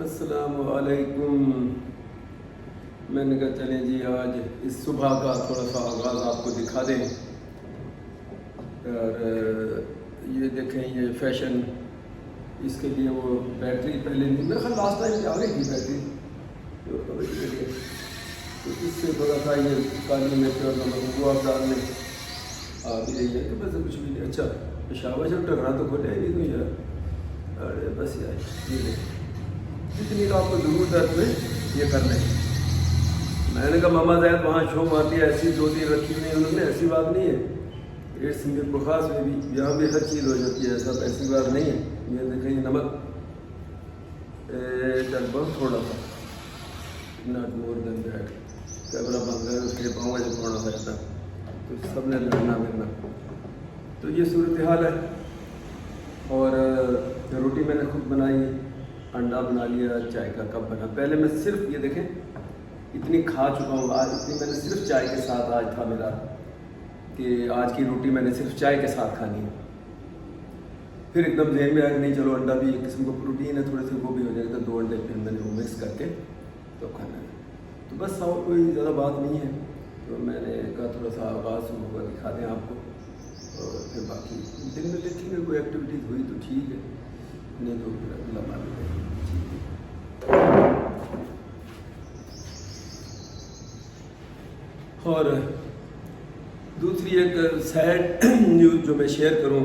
السلام علیکم. میں نے کہا چلیں جی آج اس صبح کا تھوڑا سا آغاز آپ کو دکھا دیں. اور یہ دیکھیں یہ فیشن، اس کے لیے وہ بیٹری پہلے نہیں، میرے خیال لاسٹ ٹائم آ گئی تھی بیٹری، تو اس سے تھوڑا سا یہ کالی مرچ اور نمک وہ آپ ڈال لیں. آ بھی رہی ہے کہ بس کچھ بھی نہیں. اچھا پیشاور جب ٹکرا تو کھولے ہی نہیں تو یار. ارے بس یار یہ جتنی تو آپ کو ضرورت ہے تمہیں یہ کر لیں. میں نے کہا ماما زید وہاں شو مارتی ہے ایسی دو تین رکھی ہوئی انہوں نے، ایسی بات نہیں ہے. ایڈس میں بخاص میں بھی یہاں بھی ہر چیز ہو جاتی ہے، ایسا ایسی بات نہیں ہے. یہ دیکھیں یہ نمک بہت تھوڑا سا، not more than that. Camera بند ہے اس کے پاؤں میں تھوڑا سا ایسا، تو سب نے لڑنا مرنا. تو یہ صورتحال ہے. اور روٹی میں نے خود بنائی، انڈا بنا لیا، چائے کا کپ بنا. پہلے میں صرف یہ دیکھیں اتنی کھا چکا ہوں آج، اتنی میں نے صرف چائے کے ساتھ آج تھا میرا کہ آج کی روٹی میں نے صرف چائے کے ساتھ کھانی ہے. پھر ایک دم ذہن میں آیا کہ نہیں چلو انڈا بھی ایک قسم کا پروٹین ہے، تھوڑے سے وہ بھی ہو جائے گا. 2 انڈے پھر میں نے وہ مکس کر کے تو کھانا ہے. تو بس اور کوئی زیادہ بات نہیں ہے. تو میں نے کہا تھوڑا سا آغاز ہوگا دکھا دیں آپ کو، اور پھر باقی دن میں دیکھیں گے کوئی ایکٹیویٹیز ہوئی تو ٹھیک ہے، نہیں تو پھر اللہ معلوم ہے. اور دوسری ایک سیڈ نیوز جو میں شیئر کروں،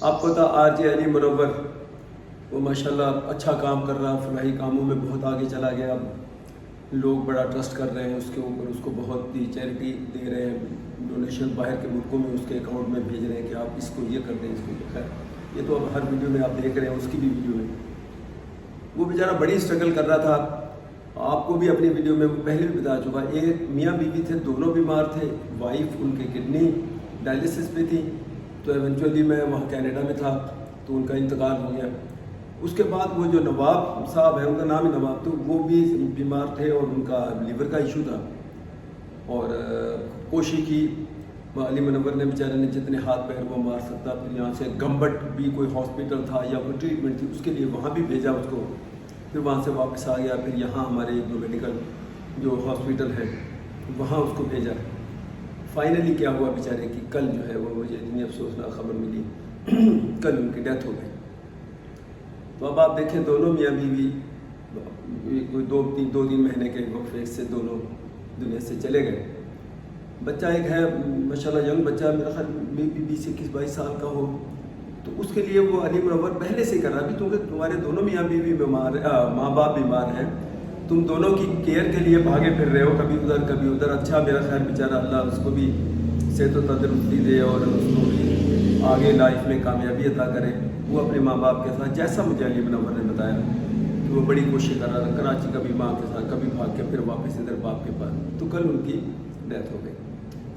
آپ کو تھا آر جے علی منور، وہ ماشاءاللہ اچھا کام کر رہا، فلاحی کاموں میں بہت آگے چلا گیا. اب لوگ بڑا ٹرسٹ کر رہے ہیں اس کے اوپر، اس کو بہت ہی چیریٹی دے رہے ہیں، ڈونیشن باہر کے ملکوں میں اس کے اکاؤنٹ میں بھیج رہے ہیں کہ آپ اس کو یہ کر دیں، اس کو یہ. خیر یہ تو اب ہر ویڈیو میں آپ دیکھ رہے ہیں، اس کی بھی ویڈیو ہے. وہ بیچارہ بڑی اسٹرگل کر رہا تھا. آپ کو بھی اپنی ویڈیو میں وہ پہلے بھی بتا چکا. ایک میاں بیوی تھے، دونوں بیمار تھے. وائف ان کی کڈنی ڈائلسس پہ تھی، تو ایونچولی میں وہاں کینیڈا میں تھا تو ان کا انتقال ہو گیا. اس کے بعد وہ جو نواب صاحب ہیں، ان کا نام ہی نواب، تو وہ بھی بیمار تھے اور ان کا لیور کا ایشو تھا. اور کوشش کی علی منور نے، بیچارے نے جتنے ہاتھ پیر وہ مار سکتا. پھر یہاں سے گمبٹ بھی کوئی ہاسپٹل تھا یا کوئی ٹریٹمنٹ تھی، اس کے لیے وہاں بھی بھیجا اس کو. پھر وہاں سے واپس آ گیا. پھر یہاں ہمارے جو میڈیکل جو ہاسپٹل ہے وہاں اس کو بھیجا. فائنلی کیا ہوا بیچارے کی، کل جو ہے وہ مجھے اتنی افسوسناک خبر ملی، کل ان کی ڈیتھ ہو گئی. تو اب آپ دیکھیں دونوں میاں بیوی کوئی 2-3 مہینے کے وقفے سے دونوں دنیا سے چلے گئے. بچہ ایک ہے ماشاءاللہ ینگ بچہ، میرا خیال 20-21-22 سال کا ہو. تو اس کے لیے وہ علی منور پہلے سے کر رہا بھی، کیونکہ تمہارے دونوں میاں بیوی بیمار، ماں باپ بیمار ہیں، تم دونوں کی کیئر کے لیے بھاگے پھر رہے ہو، کبھی ادھر کبھی ادھر. اچھا میرا خیال بیچارہ اللہ اس کو بھی صحت و تندرستی دے اور اس کو بھی آگے لائف میں کامیابی عطا کرے. وہ اپنے ماں باپ کے ساتھ، جیسا مجھے علی منور نے بتایا کہ وہ بڑی کوشش کر رہا تھا، کراچی کبھی ماں کے ساتھ، کبھی بھاگ کے پھر واپس ادھر باپ کے پاس. تو کل ان کی ڈیتھ ہو گئی.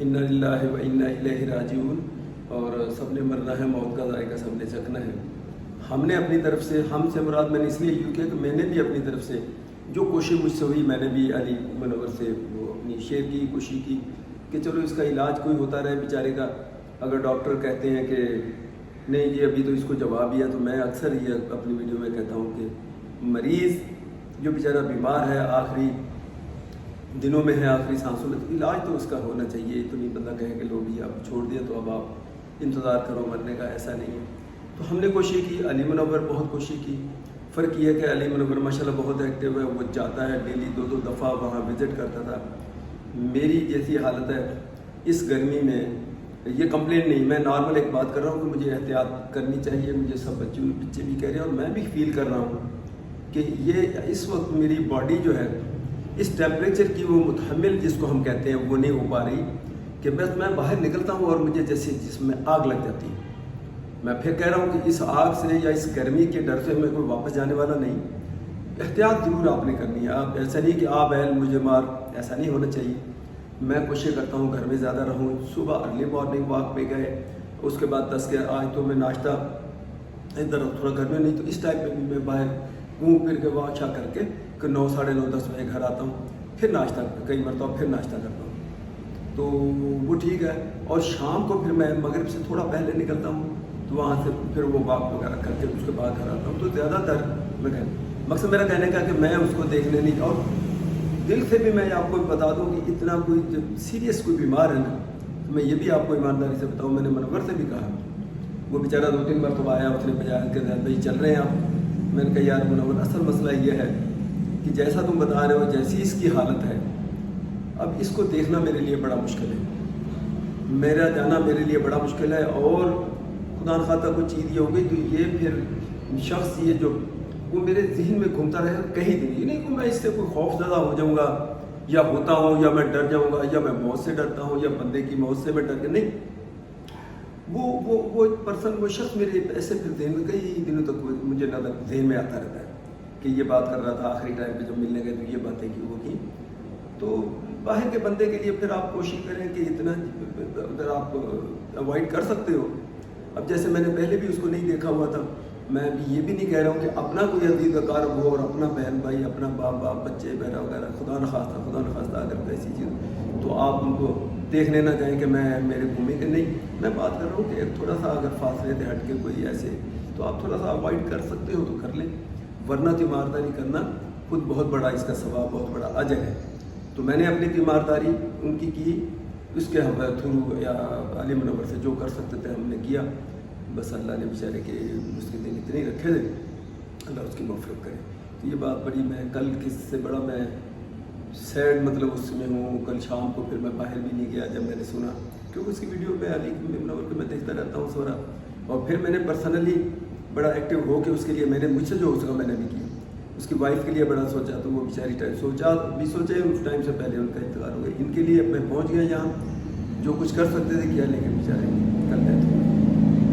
انا للہ و انا الیہ راجعون. اور سب نے مرنا ہے، موت کا ذائقہ سب نے چکھنا ہے. ہم نے اپنی طرف سے، ہم سے مراد میں نے اس لیے یوں کیا کہ میں نے بھی اپنی طرف سے جو کوشش مجھ سے ہوئی، میں نے بھی علی منور سے وہ اپنی شیئر کی، کوشش کی کہ چلو اس کا علاج کوئی ہوتا رہے بیچارے کا. اگر ڈاکٹر کہتے ہیں کہ نہیں جی ابھی تو اس کو جواب ہی ہے، تو میں اکثر یہ اپنی ویڈیو میں کہتا ہوں کہ مریض جو بیچارہ بیمار ہے، آخری دنوں میں ہے، آخری سانسوں میں، تو علاج تو اس کا ہونا چاہیے. تو نہیں بندہ کہے کہ لو بھی اب چھوڑ دیا تو اب آپ انتظار کرو مرنے کا، ایسا نہیں ہے. تو ہم نے کوشش کی، علی منور بہت کوشش کی. فرق یہ ہے کہ علی منور ماشاءاللہ بہت ایکٹیو ہے، وہ جاتا ہے ڈیلی 2 دفعہ وہاں وزٹ کرتا تھا. میری جیسی حالت ہے اس گرمی میں، یہ کمپلین نہیں، میں نارمل ایک بات کر رہا ہوں کہ مجھے احتیاط کرنی چاہیے. مجھے سب بچے بھی کہہ رہے ہیں اور میں بھی فیل کر رہا ہوں کہ یہ اس وقت میری باڈی جو ہے اس ٹیمپریچر کی وہ متحمل جس کو ہم کہتے ہیں وہ نہیں ہو پا رہی، کہ بس میں باہر نکلتا ہوں اور مجھے جیسے جسم میں آگ لگ جاتی ہے. میں پھر کہہ رہا ہوں کہ اس آگ سے یا اس گرمی کے ڈر سے میں کوئی واپس جانے والا نہیں. احتیاط ضرور آپ نے کرنی ہے. آپ ایسا نہیں کہ آپ اہل مجھے مار، ایسا نہیں ہونا چاہیے. میں کوشش کرتا ہوں گھر میں زیادہ رہوں. صبح ارلی مارننگ واک پہ گئے، اس کے بعد 10 کے آج تو میں ناشتہ ادھر تھوڑا گھر میں نہیں، تو اس ٹائم میں بھی میں باہر گھوم پھر کے واک شاک کر کے 9 ساڑھے 9 10 بجے گھر آتا ہوں. پھر ناشتہ کئی مرتبہ پھر ناشتہ کرتا ہوں، تو وہ ٹھیک ہے. اور شام کو پھر میں مغرب سے تھوڑا پہلے نکلتا ہوں، تو وہاں سے پھر وہ واک وغیرہ کر کے اس کے بعد گھر آتا ہوں. تو زیادہ تر مقصد میرا کہنے کا کہ میں اس کو دیکھنے نہیں، اور دل سے بھی میں آپ کو بتا دوں کہ اتنا کوئی جب سیریس کوئی بیمار ہے نا، تو میں یہ بھی آپ کو ایمانداری سے بتاؤں، میں نے منور سے بھی کہا، وہ بیچارہ 2-3 مرتبہ آیا، اس نے بجایا کہ بھائی چل رہے ہیں آپ، میں نے کہا یار منور اصل مسئلہ یہ ہے کہ جیسا تم بتا رہے ہو، جیسی اس کی حالت ہے، اب اس کو دیکھنا میرے لیے بڑا مشکل ہے، میرا جانا میرے لیے بڑا مشکل ہے، اور خدا نخواستہ کوئی چیز یہ ہو گئی تو یہ پھر شخص یہ جو وہ میرے ذہن میں گھومتا رہے کہیں دن، یہ نہیں کہ میں اس سے کوئی خوف زدہ ہو جاؤں گا یا ہوتا ہوں یا میں ڈر جاؤں گا یا میں موت سے ڈرتا ہوں یا بندے کی موت سے میں ڈر کے نہیں، وہ پرسن وہ شخص میرے ایسے پھر ذہن میں کئی دنوں تک مجھے ذہن میں آتا رہتا ہے کہ یہ بات کر رہا تھا، آخری ٹائم پہ جب ملنے گئے تو یہ باتیں کی وہ کی. تو باہر کے بندے کے لیے پھر آپ کوشش کریں کہ اتنا اگر آپ اوائڈ کر سکتے ہو. اب جیسے میں نے پہلے بھی اس کو نہیں دیکھا ہوا تھا، میں بھی یہ بھی نہیں کہہ رہا ہوں کہ اپنا کوئی عزیز اقارب ہو اور اپنا بہن بھائی، اپنا باپ بچے بہرا وغیرہ، خدا نخواستہ اگر ایسی چیز تو آپ ان کو دیکھنے نہ جائیں کہ میں میرے گھومے کے نہیں. میں بات کر رہا ہوں کہ تھوڑا سا اگر فاصلے سے ہٹ کے کوئی ایسے تو آپ تھوڑا سا اوائڈ کر سکتے ہو تو کر لیں، ورنہ تیمارداری کرنا خود بہت بڑا اس کا ثواب بہت بڑا اجر ہے. تو میں نے اپنی تیمارداری ان کی اس کے تھرو یا علی منور سے جو کر سکتے تھے ہم نے کیا. بس اللہ نے بیچارے کے اس کے دن اتنے ہی رکھے تھے، اللہ اس کی مغفرت کرے. تو یہ بات بڑی، میں کل کس سے بڑا میں سیڈ مطلب اس میں ہوں. کل شام کو پھر میں باہر بھی نہیں گیا جب میں نے سنا، کیونکہ اس کی ویڈیو میں علی منور کو میں دیکھتا رہتا ہوں سورا. اور پھر میں نے پرسنلی بڑا ایکٹیو ہو کے اس کے لیے میں نے مجھ سے جو ہو سکا میں نے بھی کیا. اس کی وائف کے لیے بڑا سوچا، تو وہ بیچاری ٹائم سوچے اس ٹائم سے پہلے ان کا انتقال ہو گیا. ان کے لیے میں پہنچ گیا یہاں، جو کچھ کر سکتے تھے کیا، لیکن بیچارے کر دیتے.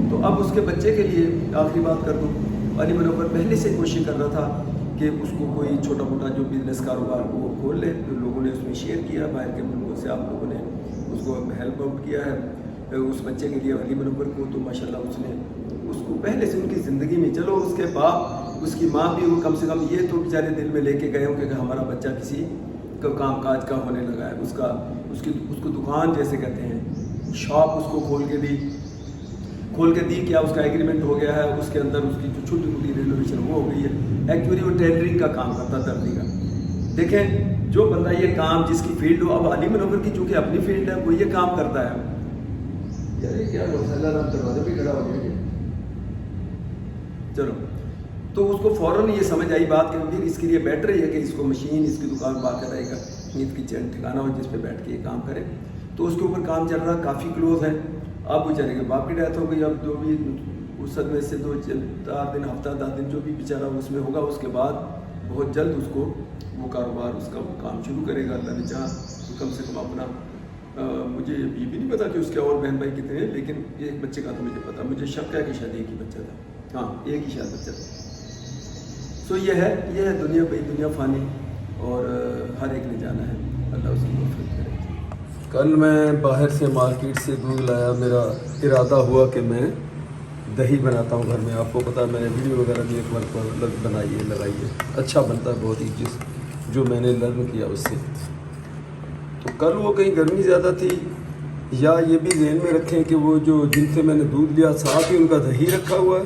تو اب اس کے بچے کے لیے آخری بات کر دوں، علی منور پہلے سے کوشش کر رہا تھا کہ اس کو کوئی چھوٹا موٹا جو بزنس کاروبار کو وہ کھول لے. تو لوگوں نے اس میں شیئر کیا، باہر کے ملکوں سے آپ لوگوں نے اس کو ہیلپ آؤٹ کیا ہے اس بچے کے لیے علی منور کو. تو ماشاءاللہ اس نے اس کو پہلے سے ان کی زندگی میں، چلو اس کے باپ اس کی ماں بھی وہ کم سے کم یہ تو بیچارے دل میں لے کے گئے ہوں کہ ہمارا بچہ کسی کا کام کاج کا ہونے لگا ہے. اس کو دکان جیسے کہتے ہیں، شاپ اس کو کھول کے دی کیا، اس کا ایگریمنٹ ہو گیا ہے، اس کے اندر اس کی جو چھوٹی موٹی رینوویشن وہ ہو گئی ہے. ایکچولی وہ ٹیلرنگ کا کام کرتا، دردی کا. دیکھیں جو بندہ یہ کام جس کی فیلڈ ہو، اب علی منور کی چونکہ اپنی فیلڈ ہے وہ یہ کام کرتا ہے. یار کیا دروازے پہ کھڑا ہو گیا چلو. تو اس کو فوراً یہ سمجھ آئی بات کہ پھر اس کے لیے بیٹر ہے کہ اس کو مشین، اس کی دکان باقاعدہ رہے گا، نیت کی چین ٹھکانا ہو جس پہ بیٹھ کے یہ کام کرے. تو اس کے اوپر کام چل رہا، کافی کلوز ہے. اب بیچارے کے باپ کی ڈیتھ ہو گئی. اب جو بھی اس صدمے سے 2-4 دن، ہفتہ 10 دن جو بھی بیچارہ اس میں ہوگا، اس کے بعد بہت جلد اس کو وہ کاروبار، اس کا وہ کام شروع کرے گا. اللہ نے چاہا کم سے کم اپنا، مجھے یہ بھی نہیں پتا کہ اس کے اور بہن بھائی کتنے ہیں، لیکن ایک بچے کا تو مجھے پتا، مجھے شک ہے کہ شاید ایک ہی بچہ تھا. ہاں ایک ہی شاید بچہ تھا. سو یہ ہے دنیا بھائی، دنیا فانی اور ہر ایک نے جانا ہے. اللہ اس کی مغفرت کرے. کل میں باہر سے مارکیٹ سے دودھ لایا. میرا ارادہ ہوا کہ میں دہی بناتا ہوں گھر میں. آپ کو پتا میں نے ویڈیو وغیرہ بھی ایک بار بنائی ہے، لگائی ہے. اچھا بنتا ہے بہت ہی، جو میں نے لرن کیا اس سے. تو کل وہ کہیں گرمی زیادہ تھی، یا یہ بھی ذہن میں رکھیں کہ وہ جو جن سے میں نے دودھ لیا ساتھ ہی ان کا دہی رکھا ہوا ہے.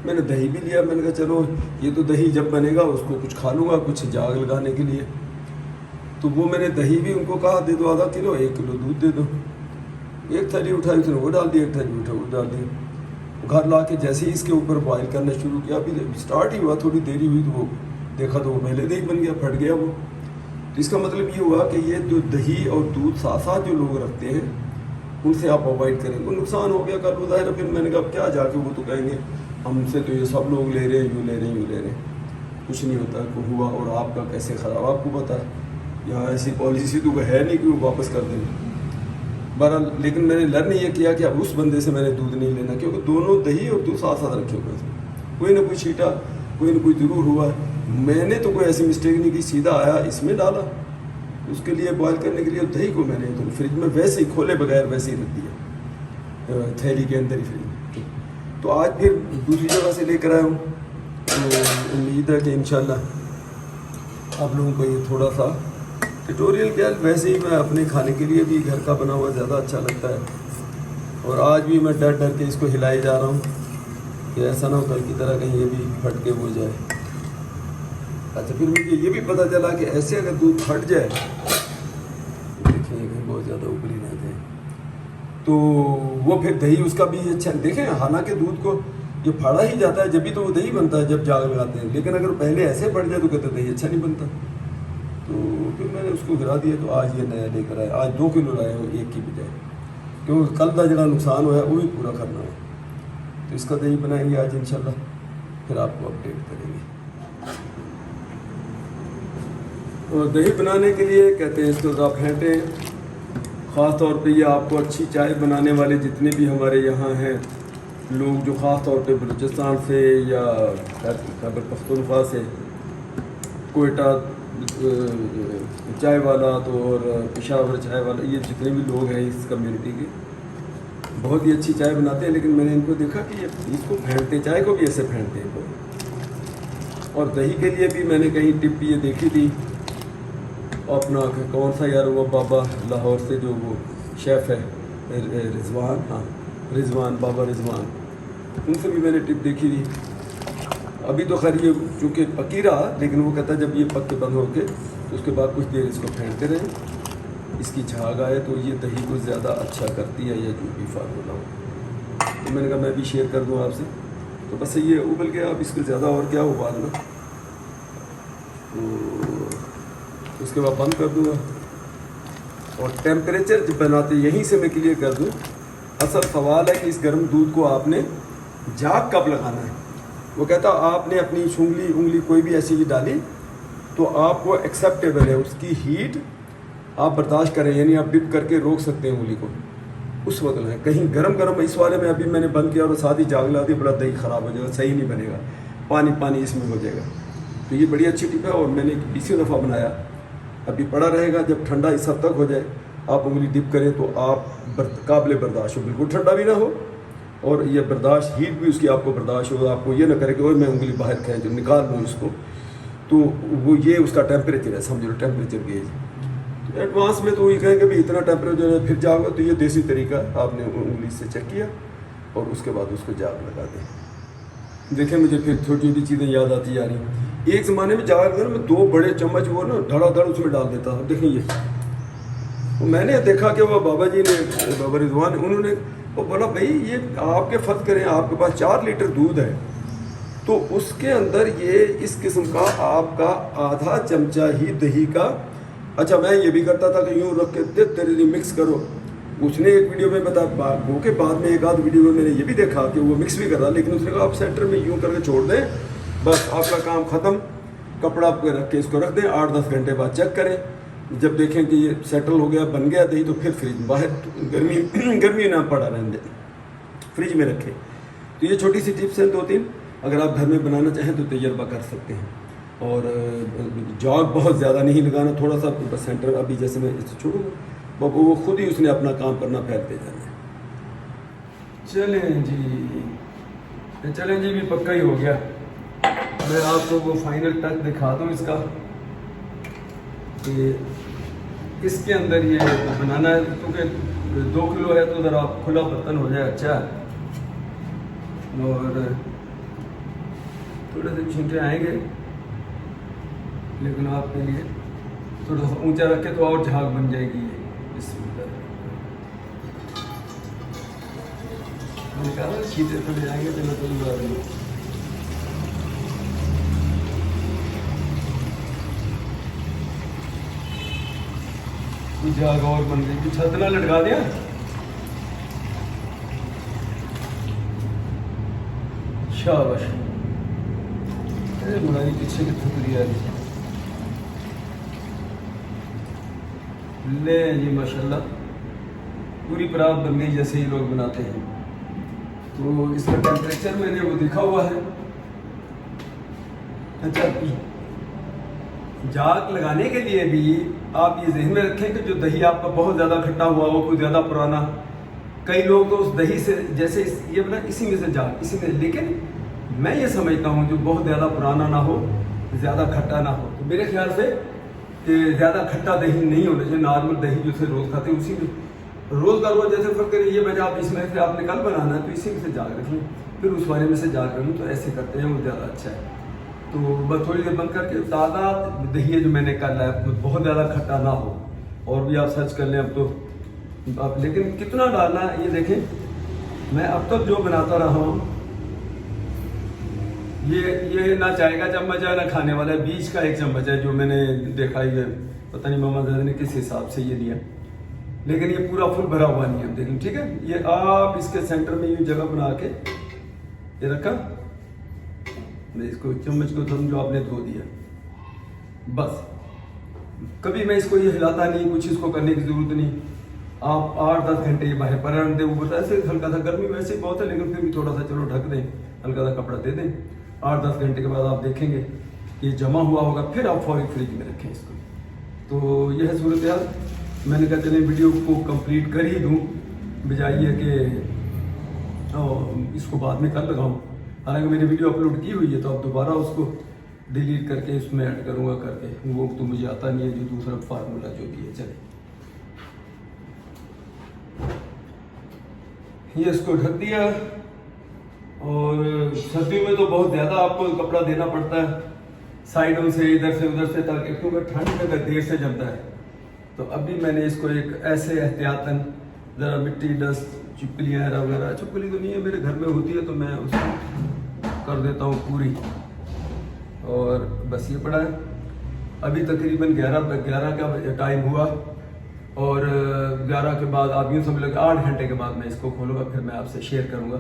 میں نے دہی بھی لیا. میں نے کہا چلو یہ تو دہی جب بنے گا اس کو کچھ کھا لوں گا، کچھ جاگ لگانے کے لیے. تو وہ میں نے دہی بھی ان کو کہا دے دو آدھا کلو، 1 کلو دودھ دے دو. ایک تھیلی اٹھائی، اس نے وہ ڈال دی، ایک تھیلی اٹھا وہ ڈال دی. گھر لا کے جیسے ہی اس کے اوپر بوائل کرنا شروع کیا، ابھی اسٹارٹ ہی ہوا، تھوڑی دیری ہوئی تو وہ دیکھا تو وہ پہلے دہی بن گیا، پھٹ گیا وہ. تو اس کا مطلب یہ ہوا کہ یہ جو دہی اور دودھ ساتھ ساتھ جو لوگ رکھتے ہیں ان سے آپ اوائڈ کریں. وہ نقصان ہو گیا کل وہ ظاہر. پھر میں نے کہا کیا جا کے وہ تو کہیں گے ہم سے تو یہ سب لوگ لے رہے ہیں، یوں لے رہے ہیں، یوں لے رہے ہیں. کچھ نہیں ہوتا کو ہوا، اور آپ کا کیسے خراب آپ کو پتا ہے. یہاں ایسی پالیسی تو ہے نہیں کہ وہ واپس کر دیں. بہرحال لیکن میں نے لرن یہ کیا کہ اب اس بندے سے میں نے دودھ نہیں لینا، کیونکہ دونوں دہی اور دودھ ساتھ ساتھ رکھے ہوئے تھے. کوئی نہ کوئی چھیٹا، کوئی نہ کوئی ضرور ہوا. میں نے تو کوئی ایسی مسٹیک نہیں کی، سیدھا آیا اس میں ڈالا. اس کے لیے بوائل کرنے کے لیے دہی کو میں نے تو فریج میں ویسے ہی کھولے بغیر ویسے ہی رکھ دیا، تھیلی کے اندر ہی فریج. تو آج پھر دوسری جگہ سے لے کر آیا ہوں. تو امید ہے کہ انشاءاللہ آپ لوگوں کو یہ تھوڑا سا ٹیٹوریل کیا، ویسے ہی میں اپنے کھانے کے لیے بھی گھر کا بنا ہوا زیادہ اچھا لگتا ہے. اور آج بھی میں ڈر ڈر کے اس کو ہلائے جا رہا ہوں کہ ایسا نہ ہو کل کی طرح کہیں یہ بھی پھٹ کے ہو جائے. اچھا پھر مجھے یہ بھی پتہ چلا کہ ایسے اگر دودھ پھٹ جائے، دیکھیں یہ بہت زیادہ ابلی نہ جائے، تو وہ پھر دہی اس کا بھی اچھا، دیکھیں حالانکہ دودھ کو جو پھاڑا ہی جاتا ہے جب بھی تو وہ دہی بنتا ہے جب جاگ لگاتے ہیں، لیکن اگر پہلے ایسے پھٹ جائے تو کہتے ہیں دہی اچھا نہیں بنتا. تو پھر میں نے اس کو گرا دیا. تو آج یہ نیا لے کر آئے، آج 2 کلو لائے ہوں ایک کی بجائے، کیونکہ کل کا جڑا نقصان ہوا ہے وہ بھی پورا کرنا ہے. تو اس کا دہی بنائیں گے آج انشاءاللہ، پھر آپ کو اپڈیٹ کریں گے. اور دہی بنانے کے لیے کہتے ہیں اس کو آپ پھینٹیں. خاص طور پہ یہ آپ کو اچھی چائے بنانے والے جتنے بھی ہمارے یہاں ہیں لوگ، جو خاص طور پہ بلوچستان سے یا خیبر پختونخوا سے، کوئٹہ چائے والا تو اور پشاور چائے والا، یہ جتنے بھی لوگ ہیں اس کمیونٹی کے، بہت ہی اچھی چائے بناتے ہیں. لیکن میں نے ان کو دیکھا کہ یہ اس کو پھینٹتے، چائے کو بھی ایسے پھینٹتے ہیں. اور دہی کے لیے بھی میں نے کہیں ٹپ یہ دیکھی تھی اپنا، کون سا یار وہ بابا لاہور سے جو وہ شیف ہے رضوان، ہاں رضوان، بابا رضوان، ان سے بھی میں نے ٹپ دیکھی تھی. ابھی تو خیر یہ چونکہ پکی رہا، لیکن وہ کہتا ہے جب یہ پک کے بند ہو کے تو اس کے بعد کچھ دیر اس کو پھینٹتے رہیں، اس کی جھاگ آئے تو یہ دہی کو زیادہ اچھا کرتی ہے، یا جو بھی فارمولہ ہو. تو میں نے کہا میں بھی شیئر کر دوں آپ سے. تو بس یہ ابل کے اب اس کو زیادہ اور کیا ابالنا، تو اس کے بعد بند کر دوں گا. اور ٹیمپریچر جب بناتے یہیں سے میں کلیئر کر دوں، اصل سوال ہے کہ اس گرم دودھ کو آپ نے جھاگ کب لگانا ہے. وہ کہتا آپ نے اپنی انگلی کوئی بھی ایسی ڈالی تو آپ کو ایکسیپٹیبل ہے، اس کی ہیٹ آپ برداشت کریں، یعنی آپ ڈپ کر کے روک سکتے ہیں انگلی کو اس وقت ہے. کہیں گرم اس والے میں ابھی میں نے بند کیا اور ساتھ ہی جھاگ لگا دی، بڑا دہی خراب ہو جائے گا، صحیح نہیں بنے گا، پانی اس میں ہو جائے گا. تو یہ بڑی اچھی ٹپ ہے. اور میں نے 20 دفعہ بنایا، ابھی پڑا رہے گا. جب ٹھنڈا اس حد تک ہو جائے آپ انگلی ڈپ کریں تو آپ قابل برداشت ہو، بالکل ٹھنڈا بھی نہ ہو اور یہ برداشت ہیٹ بھی اس کی آپ کو برداشت ہو. آپ کو یہ نہ کرے کہ میں انگلی باہر کھینچ جو نکال لوں اس کو. تو وہ یہ اس کا ٹیمپریچر ہے، سمجھو ٹیمپریچر گیج. ایڈوانس میں تو یہ کہیں گے بھی اتنا ٹیمپریچر ہے پھر جاؤ گا. تو یہ دیسی طریقہ آپ نے انگلی سے چیک کیا اور اس کے بعد اس کو جاگ لگا دیں. دیکھیں مجھے پھر چھوٹی چھوٹی چیزیں یاد آتی جا رہی ہیں. ایک زمانے میں جاگ کر میں 2 بڑے چمچ وہ نا دھڑا دھڑ اس میں ڈال دیتا تھا. دیکھیں یہ میں نے دیکھا کہ وہ بابا جی نے، بابا رضوان، انہوں نے وہ بولا بھائی یہ آپ کے فرض کریں آپ کے پاس 4 لیٹر دودھ ہے تو اس کے اندر یہ اس قسم کا آپ کا آدھا چمچہ ہی دہی کا. اچھا میں یہ بھی کرتا تھا کہ یوں رکھ کے تیرے لیے مکس کرو. اس نے ایک ویڈیو میں بتایا، وہ کے بعد میں ایک آدھ ویڈیو میں نے یہ بھی دیکھا کہ وہ مکس بھی کر رہا، لیکن اس نے کہا آپ سینٹر میں یوں کر کے چھوڑ دیں، بس آپ کا کام ختم. کپڑا پہ رکھ کے اس کو رکھ دیں، 8-10 گھنٹے بعد چیک کریں. جب دیکھیں کہ یہ سیٹل ہو گیا، بن گیا دہی، تو پھر فریج باہر گرمی نہ پڑا رہنے دیں، فریج میں رکھیں. تو یہ چھوٹی سی ٹپس ہیں 2-3، اگر آپ گھر میں بنانا چاہیں تو تجربہ کر سکتے ہیں. اور جاگ بہت زیادہ نہیں لگانا، تھوڑا سا بس سینٹر. ابھی جیسے میں اس چھوڑوں گا وہ خود ہی اس نے اپنا کام کرنا، پھیلتے جانا ہے. چلیں جی بھی پکا ہی ہو گیا. میں آپ کو وہ فائنل ٹچ دکھا دوں اس کا کہ اس کے اندر یہ بنانا ہے. کیونکہ 2 کلو ہے تو ذرا کھلا برتن ہو جائے اچھا ہے. اور تھوڑے سے چھینٹے آئیں گے، لیکن آپ کے لیے تھوڑا سا اونچا رکھے تو اور جھاگ بن جائے گی. چھینٹے تھوڑے آئیں گے تو میں تھوڑی بڑا دوں. جھاگ اور بن گئی. چھت نہ لٹکا دیا. شاباش. بڑائی پیچھے کی تھکری آ رہی لے جی ماشاءاللہ پوری پرات بن گئی جیسے ہی لوگ بناتے ہیں. تو اس کا ٹیمپریچر میں نے وہ لکھا ہوا ہے. اچھا جاگ لگانے کے لیے بھی آپ یہ ذہن میں رکھیں کہ جو دہی آپ کا بہت زیادہ کھٹا ہوا ہو، کوئی زیادہ پرانا، کئی لوگ تو اس دہی سے جیسے یہ بنا اسی میں سے جاگ اسی میں، لیکن میں یہ سمجھتا ہوں جو بہت زیادہ پرانا نہ ہو، زیادہ کھٹا نہ ہو. تو میرے خیال سے کہ زیادہ کھٹا دہی نہیں ہونا چاہیے. نارمل دہی جو سے روز کھاتے ہیں اسی میں روز کا روز جیسے فرق کریں. یہ بجا آپ اس میں سے آپ نے کل بنانا ہے تو اسی میں سے جاگ رکھیں، پھر اس والے میں سے جاگ رکھیں. تو ایسے کرتے ہیں وہ زیادہ اچھا ہے. تو بس تھوڑی دیر بند کر کے تازہ دہی ہے جو میں نے کر لایا، بہت زیادہ کھٹا نہ ہو، اور بھی آپ سرچ کر لیں اب تو آپ، لیکن کتنا ڈالنا ہے یہ دیکھیں. میں اب تک جو بناتا رہا ہوں یہ نہ چائے کا چمچ ہے نہ کھانے والا ہے، بیچ کا ایک چمچ ہے جو میں نے دیکھا یہ پتہ نہیں محمد زید نے کس حساب سے یہ دیا، لیکن یہ پورا فل بھرا ہوا نہیں ہے. دیکھیں ٹھیک ہے، یہ آپ اس کے سینٹر میں یہ جگہ بنا کے یہ رکھا، اس کو چمچ کو سمجھو آپ نے دھو دیا بس. کبھی میں اس کو یہ ہلاتا نہیں، کچھ اس کو کرنے کی ضرورت نہیں. آپ 8-10 گھنٹے یہ باہر پر رکھ دیں، اوپر ایسے ہلکا سا، گرمی ویسے ہی بہت ہے لیکن پھر بھی تھوڑا سا چلو ڈھک دیں، ہلکا سا کپڑا دے دیں. 8-10 گھنٹے کے بعد آپ دیکھیں گے یہ جمع ہوا ہوگا، پھر آپ فوری فریج میں رکھیں اس کو. تو یہ ہے صورتحال. میں نے کہا چلیں ویڈیو کو کمپلیٹ کر ہی دوں، بجائے یہ کہ اس کو بعد میں کر لگاؤں. حالانکہ میں نے ویڈیو اپلوڈ کی ہوئی ہے تو اب دوبارہ اس کو ڈیلیٹ کر کے اس میں ایڈ کروں گا کر کے، وہ تو مجھے آتا نہیں ہے جو دوسرا فارمولا جو بھی ہے. چلیں یہ اس کو ڈھک دیا، اور سردیوں میں تو بہت زیادہ آپ کو کپڑا دینا پڑتا ہے سائڈوں سے، ادھر سے ادھر سے، تاکہ کیونکہ ٹھنڈ میں اگر دیر سے جمتا ہے. تو ابھی میں نے اس کو ایک ایسے احتیاطاً ذرا مٹی ڈسٹ چپکلیاں وغیرہ، چپکلی تو نہیں ہے میرے گھر میں ہوتی ہے تو میں اس کو کر دیتا ہوں پوری، اور بس یہ پڑا ہے. ابھی تقریباً 11 کا ٹائم ہوا، اور 11 کے بعد آپ یوں سمجھ لو کہ 8 گھنٹے کے بعد میں اس کو کھولوں گا، پھر میں آپ سے شیئر کروں گا.